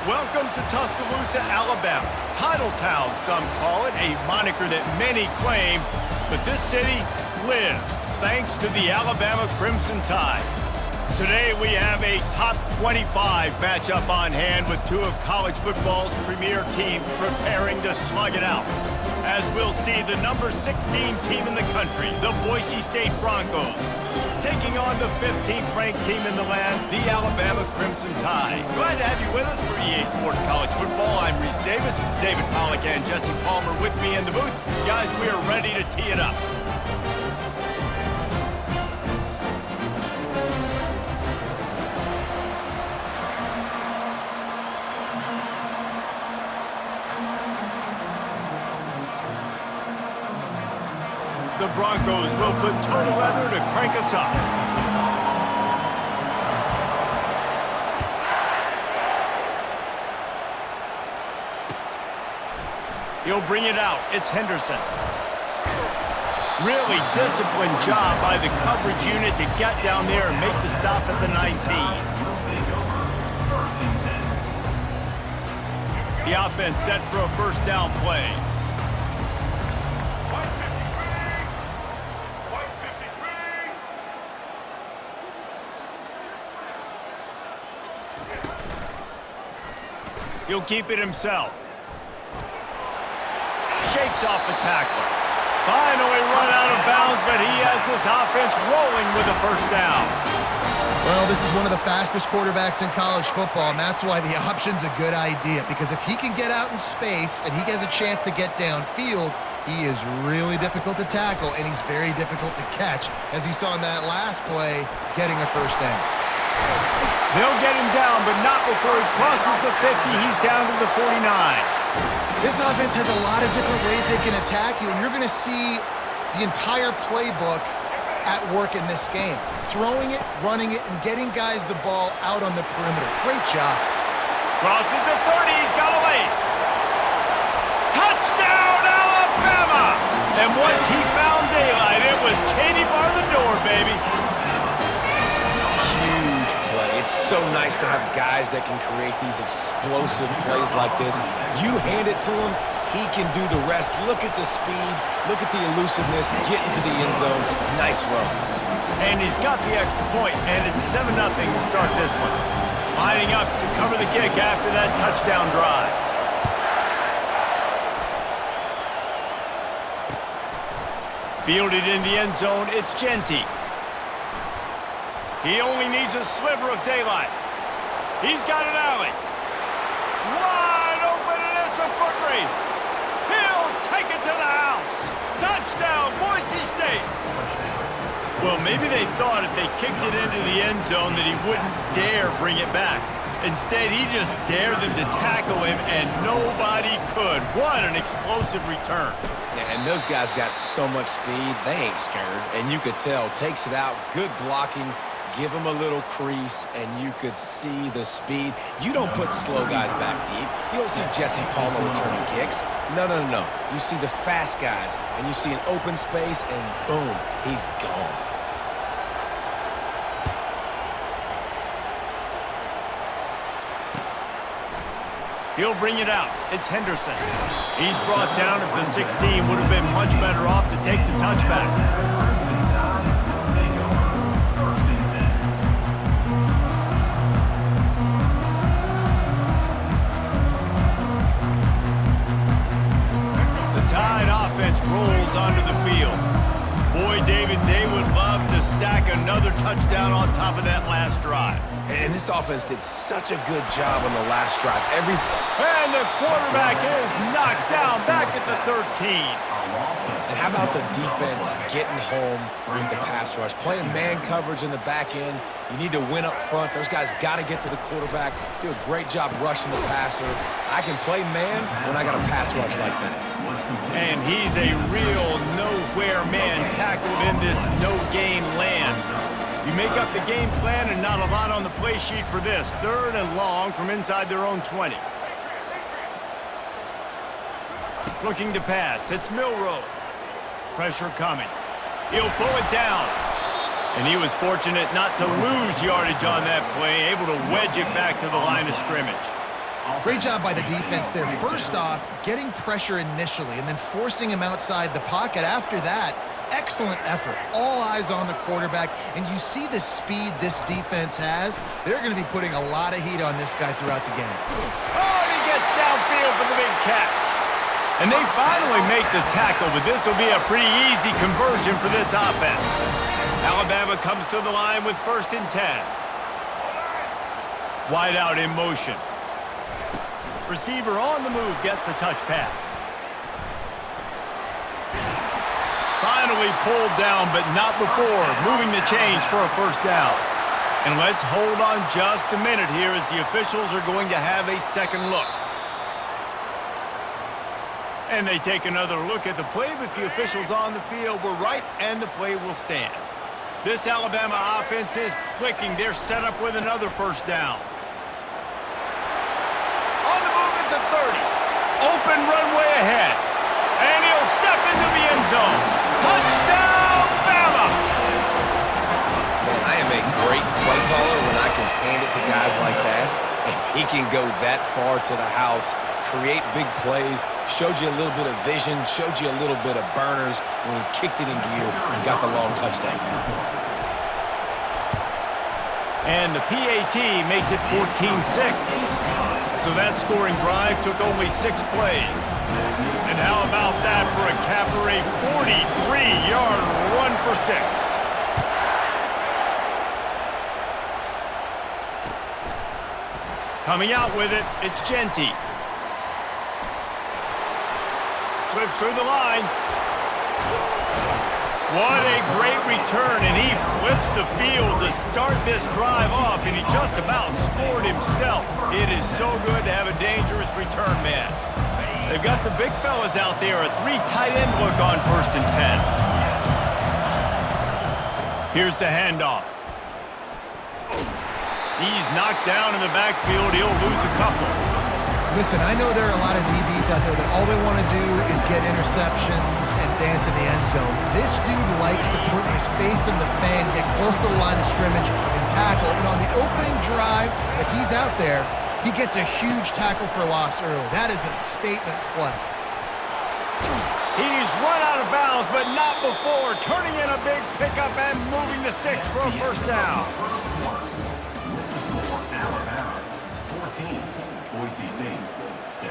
Welcome to Tuscaloosa, Alabama. Title Town, some call it, a moniker that many claim, but this city lives thanks to the Alabama Crimson Tide. Today we have a top 25 matchup on hand with two of college football's premier teams preparing to slug it out. As we'll see the number 16 team in the country, the Boise State Broncos, taking on the 15th ranked team in the land, the Alabama Crimson Tide. Glad to have you with us for EA Sports College Football. I'm Reese Davis, David Pollack and Jesse Palmer with me in the booth. Guys, we are ready to tee it up. The Broncos will put total leather to crank us up. He'll bring it out. It's Henderson. Really disciplined job by the coverage unit to get down there and make the stop at the 19. The offense set for a first down play. He'll keep it himself. Shakes off the tackler. Finally run out of bounds, but he has this offense rolling with a first down. Well, this is one of the fastest quarterbacks in college football, and that's why the option's a good idea, because if he can get out in space and he has a chance to get downfield, he is really difficult to tackle, and he's very difficult to catch, as you saw in that last play, getting a first down. They'll get him down, but not before he crosses the 50. He's down to the 49. This offense has a lot of different ways they can attack you, and you're going to see the entire playbook at work in this game. Throwing it, running it, and getting guys the ball out on the perimeter. Great job. Crosses the 30. He's got a lane. Touchdown, Alabama! And once he found daylight, it was Katie bar the door, baby. It's so nice to have guys that can create these explosive plays like this. You hand it to him, he can do the rest. Look at the speed, look at the elusiveness, get into the end zone. Nice run. And he's got the extra point, and it's 7-0 to start this one. Lining up to cover the kick after that touchdown drive. Fielded in the end zone, it's Genty. He only needs a sliver of daylight. He's got an alley. Wide open, and it's a foot race. He'll take it to the house. Touchdown, Boise State. Well, maybe they thought if they kicked it into the end zone that he wouldn't dare bring it back. Instead, he just dared them to tackle him, and nobody could. What an explosive return. Yeah, and those guys got so much speed, they ain't scared. And you could tell, takes it out, good blocking. Give him a little crease, and you could see the speed. You don't put slow guys back deep. You don't see Jesse Palmer returning kicks. No. You see the fast guys, and you see an open space, and boom, he's gone. He'll bring it out. It's Henderson. He's brought down. If the 16 would have been much better off to take the touchback. Tide offense rolls onto the field. Boy, David, they would love to stack another touchdown on top of that last drive. And this offense did such a good job on the last drive. And the quarterback is knocked down back at the 13. And how about the defense getting home with the pass rush? Playing man coverage in the back end. You need to win up front. Those guys got to get to the quarterback. Do a great job rushing the passer. I can play man when I got a pass rush like that. And he's a real nowhere man tackled in this no-gain land. You make up the game plan and not a lot on the play sheet for this. 3rd and long from inside their own 20. Looking to pass. It's Milroe. Pressure coming. He'll pull it down. And he was fortunate not to lose yardage on that play, able to wedge it back to the line of scrimmage. Great job by the defense there. First off, getting pressure initially and then forcing him outside the pocket after that. Excellent effort. All eyes on the quarterback, and you see the speed this defense has. They're going to be putting a lot of heat on this guy throughout the game. Oh, and he gets downfield for the big catch. And they finally make the tackle, but this will be a pretty easy conversion for this offense. Alabama comes to the line with 1st and 10. Wide out in motion. Receiver on the move gets the touch pass. Finally pulled down, but not before moving the chains for a 1st down. And let's hold on just a minute here as the officials are going to have a second look. And they take another look at the play, but the officials on the field were right, and the play will stand. This Alabama offense is clicking. They're set up with another 1st down. On the move at the 30. Open runway ahead. And he'll step into the end zone. Touchdown, Bama! Man, I am a great play caller when I can hand it to guys like that. And he can go that far to the house, create big plays, showed you a little bit of vision, showed you a little bit of burners when he kicked it in gear and got the long touchdown. And the PAT makes it 14-6. So that scoring drive took only 6 plays. And how about that for a capper, a 43-yard run for 6. Coming out with it, it's Genty. Slips through the line. What a great return, and he flips the field to start this drive off, and he just about scored himself. It is so good to have a dangerous return man. They've got the big fellas out there, a 3 tight end look on 1st and 10. Here's the handoff. He's knocked down in the backfield. He'll lose a couple. Listen, I know there are a lot of DBs out there that all they want to do is get interceptions and dance in the end zone. This dude likes to put his face in the fan, get close to the line of scrimmage, and tackle. And on the opening drive, if he's out there, he gets a huge tackle for loss early. That is a statement play. He's run out of bounds, but not before turning in a big pickup and moving the sticks for a 1st down. Alabama 14, Boise State 6.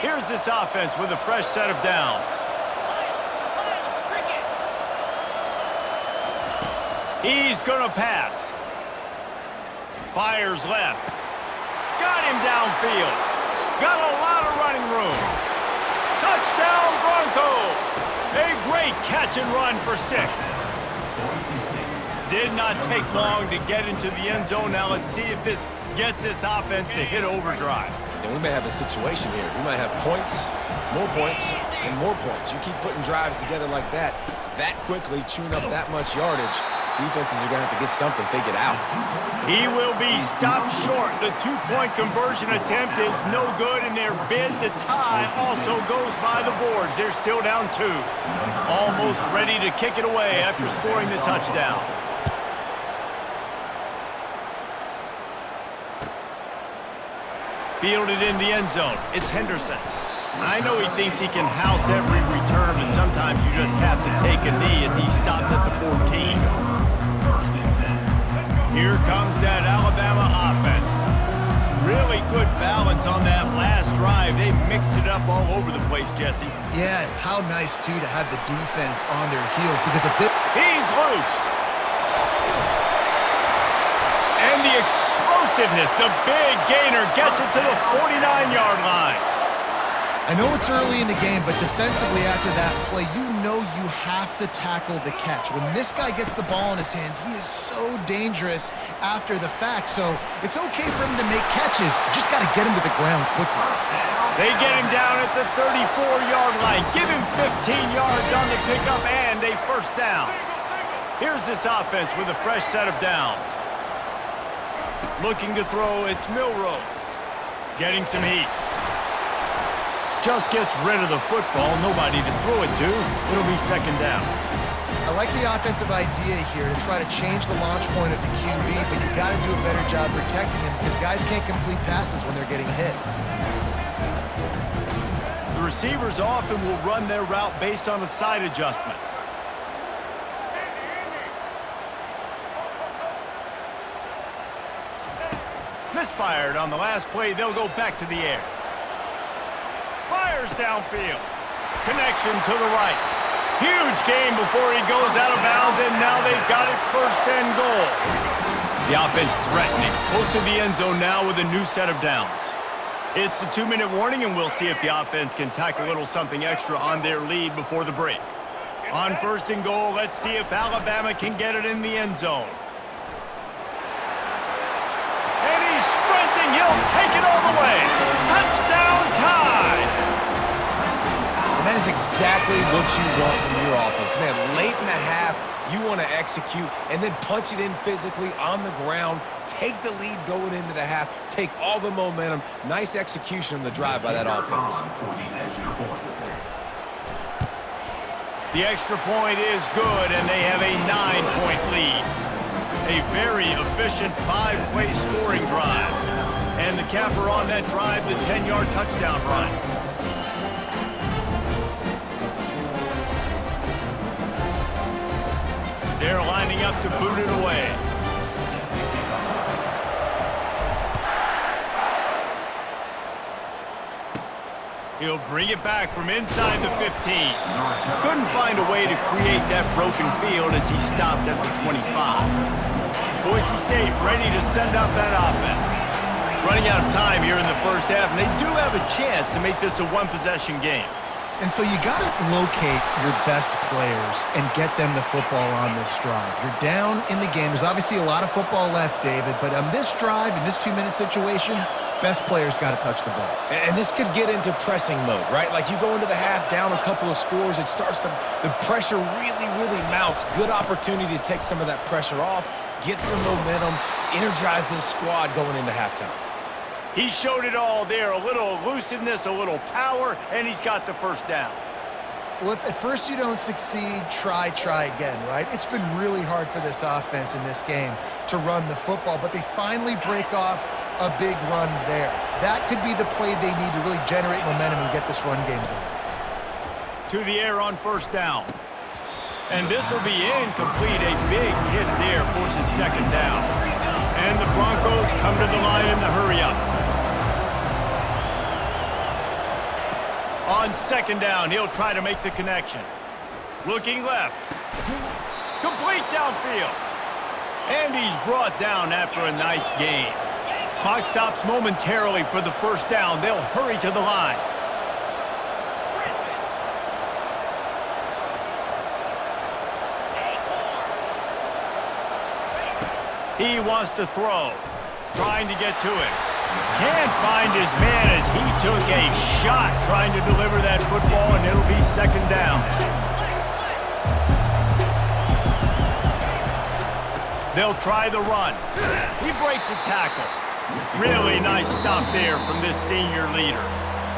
Here's this offense with a fresh set of downs. He's going to pass. Fires left. Got him downfield. Got a lot of running room. Touchdown, Broncos! A great catch and run for 6. Did not take long to get into the end zone. Now let's see if this gets this offense to hit overdrive. And we may have a situation here. We might have points, and more points. You keep putting drives together like that quickly, chewing up that much yardage, defenses are going to have to get something figured out. He will be stopped short. The 2-point conversion attempt is no good, and their bid to tie also goes by the boards. They're still down 2. Almost ready to kick it away after scoring the touchdown. Fielded in the end zone. It's Henderson. I know he thinks he can house every return, but sometimes you just have to take a knee as he stopped at the 14. Here comes that Alabama offense. Really good balance on that last drive. They mixed it up all over the place, Jesse. Yeah, how nice, too, to have the defense on their heels because a bit... He's loose. And the explosiveness, the big gainer gets it to the 49-yard line. I know it's early in the game, but defensively after that play, you know you have to tackle the catch. When this guy gets the ball in his hands, he is so dangerous after the fact. So it's okay for him to make catches. You just got to get him to the ground quickly. They get him down at the 34-yard line. Give him 15 yards on the pickup and a 1st down. Here's this offense with a fresh set of downs. Looking to throw, it's Milroe. Getting some heat. Just gets rid of the football. Nobody to throw it to. It'll be 2nd down. I I like the offensive idea here to try to change the launch point of the QB, but you got to do a better job protecting him because guys can't complete passes when they're getting hit. The receivers often will run their route based on a side adjustment. Misfired on the last play. They'll go back to the air. Fires downfield. Connection to the right. Huge gain before he goes out of bounds, and now they've got it 1st and goal. The offense threatening. Close to the end zone now with a new set of downs. It's the 2-minute warning, and we'll see if the offense can tack a little something extra on their lead before the break. On 1st and goal, let's see if Alabama can get it in the end zone. And he's sprinting. He'll take it all the way. Touchdown Tide! And that is exactly what you want from your offense. Man, late in the half, you want to execute and then punch it in physically on the ground. Take the lead going into the half. Take all the momentum. Nice execution on the drive by that offense. The extra point is good, and they have a 9-point lead. A very efficient 5-play scoring drive. And the capper on that drive, the 10-yard touchdown run. They're lining up to boot it away. He'll bring it back from inside the 15. Couldn't find a way to create that broken field as he stopped at the 25. Boise State ready to send up that offense. Running out of time here in the 1st half, and they do have a chance to make this a one-possession game. And so you got to locate your best players and get them the football on this drive. You're down in the game. There's obviously a lot of football left, David, but on this drive, in this 2-minute situation, best players got to touch the ball. And this could get into pressing mode, right? Like you go into the half, down a couple of scores, it starts to, the pressure really mounts. Good opportunity to take some of that pressure off, get some momentum, energize this squad going into halftime. He showed it all there, a little elusiveness, a little power, and he's got the 1st down. Well, if at first you don't succeed, try again, right? It's been really hard for this offense in this game to run the football, but they finally break off a big run there. That could be the play they need to really generate momentum and get this run game going. To the air on 1st down. And this will be incomplete. A big hit there forces 2nd down. And the Broncos come to the line in the hurry-up. On 2nd down, he'll try to make the connection. Looking left. Complete downfield. And he's brought down after a nice gain. Clock stops momentarily for the 1st down. They'll hurry to the line. He wants to throw. Trying to get to it. Can't find his man as he took a shot trying to deliver that football, and it'll be 2nd down. They'll try the run. He breaks a tackle. Really nice stop there from this senior leader.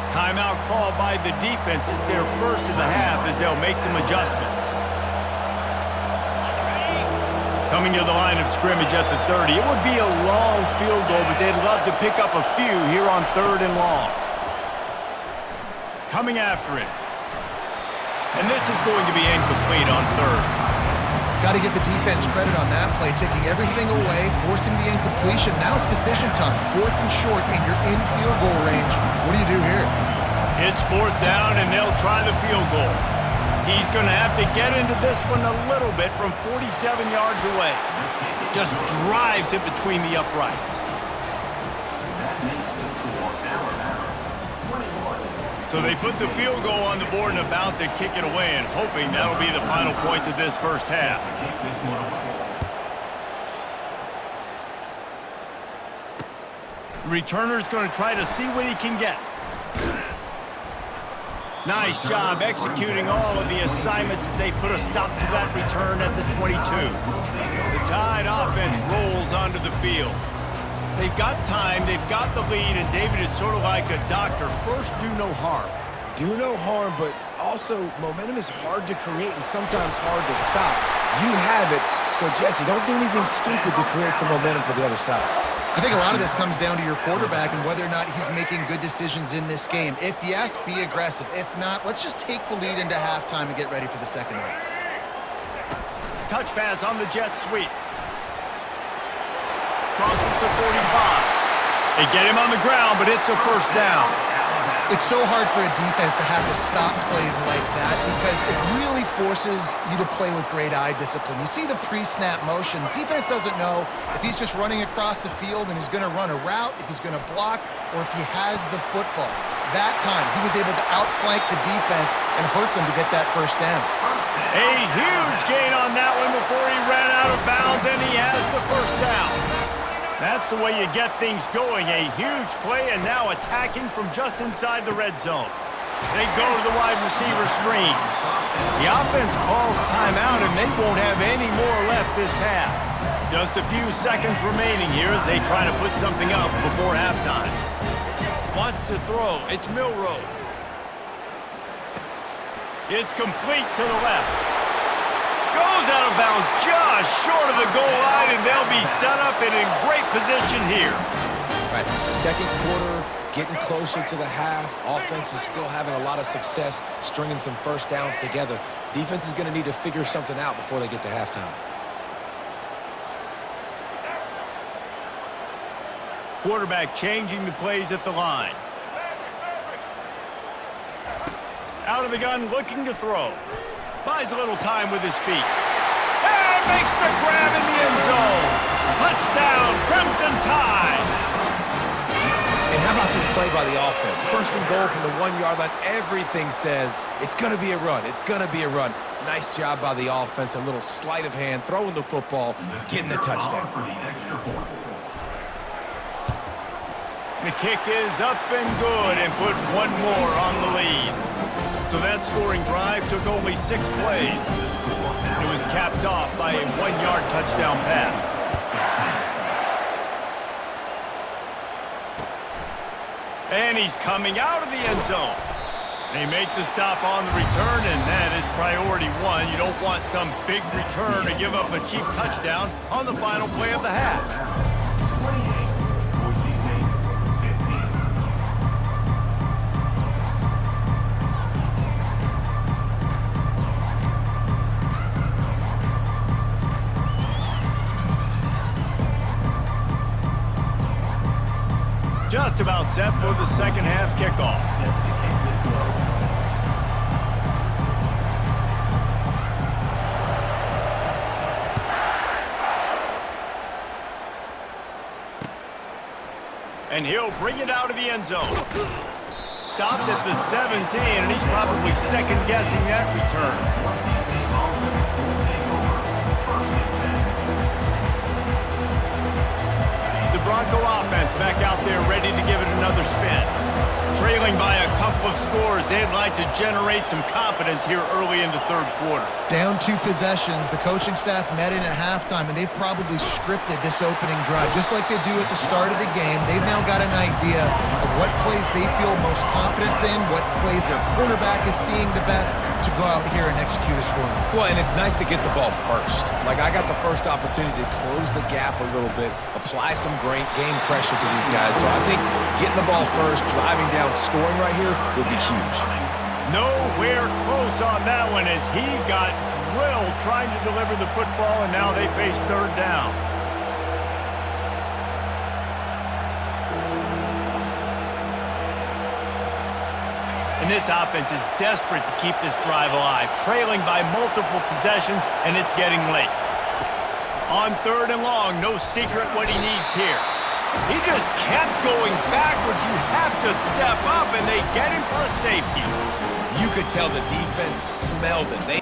Timeout called by the defense. It's their 1st of the half as they'll make some adjustments. Coming to the line of scrimmage at the 30. It would be a long field goal, but they'd love to pick up a few here on 3rd and long. Coming after it. And this is going to be incomplete on 3rd. Got to give the defense credit on that play, taking everything away, forcing the incompletion. Now it's decision time. 4th and short, and you're in field goal range. What do you do here? It's 4th down, and they'll try the field goal. He's going to have to get into this one a little bit from 47 yards away. Just drives it between the uprights. So they put the field goal on the board and about to kick it away, and hoping that'll be the final points of this 1st half. The returner's going to try to see what he can get. Nice job executing all of the assignments as they put a stop to that return at the 22. The Tide offense rolls onto the field. They've got time, they've got the lead, and David, it's sort of like a doctor. First, do no harm. Do no harm, but also, momentum is hard to create and sometimes hard to stop. You have it, so Jesse, don't do anything stupid to create some momentum for the other side. I think a lot of this comes down to your quarterback and whether or not he's making good decisions in this game. If yes, be aggressive. If not, let's just take the lead into halftime and get ready for the second half. Touch pass on the jet sweep. Crosses to 45. They get him on the ground, but it's a first down. It's so hard for a defense to have to stop plays like that because it really forces you to play with great eye discipline. You see the pre-snap motion. Defense doesn't know if he's just running across the field and he's going to run a route, if he's going to block, or if he has the football. That time, he was able to outflank the defense and hurt them to get that first down. A huge gain on that one before he ran out of bounds, and he has the first down. That's the way you get things going. A huge play, and now attacking from just inside the red zone. They go to the wide receiver screen. The offense calls timeout, and they won't have any more left this half. Just a few seconds remaining here as they try to put something up before halftime. Wants to throw. It's Milroe. It's complete to the left. Goes out of bounds just short of the goal line, and they'll be set up and in great position here. Right, second quarter, getting closer to the half. Offense is still having a lot of success stringing some first downs together. Defense is going to need to figure something out before they get to halftime. Quarterback changing the plays at the line. Out of the gun, looking to throw. Buys a little time with his feet. And makes the grab in the end zone. Touchdown, Crimson Tide. And how about this play by the offense? First and goal from the 1-yard line. Everything says it's going to be a run. It's going to be a run. Nice job by the offense. A little sleight of hand, throwing the football, getting the touchdown. The kick is up and good and put one more on the lead. So that scoring drive took only 6 plays. It was capped off by a 1-yard touchdown pass. And he's coming out of the end zone. They make the stop on the return, and that is priority 1. You don't want some big return to give up a cheap touchdown on the final play of the half. Just about set for the second half kickoff. And he'll bring it out of the end zone. Stopped at the 17, and he's probably second-guessing that return. Bronco offense back out there ready to give it another spin. Trailing by a couple of scores, they'd like to generate some confidence here early in the third quarter. Down 2 possessions, the coaching staff met in at halftime, and they've probably scripted this opening drive. Just like they do at the start of the game, they've now got an idea of what plays they feel most confident in, what plays their quarterback is seeing the best to go out here and execute a score. Well, and it's nice to get the ball first. Like, I got the first opportunity to close the gap a little bit, apply some great game pressure to these guys. So I think getting the ball first, driving down, scoring right here would be huge. Nowhere close on that one as he got drilled trying to deliver the football, and now they face third down. And this offense is desperate to keep this drive alive, trailing by multiple possessions, and it's getting late. On third and long, no secret what he needs here. He just kept going backwards. You have to step up, and they get him for a safety. You could tell the defense smelled it.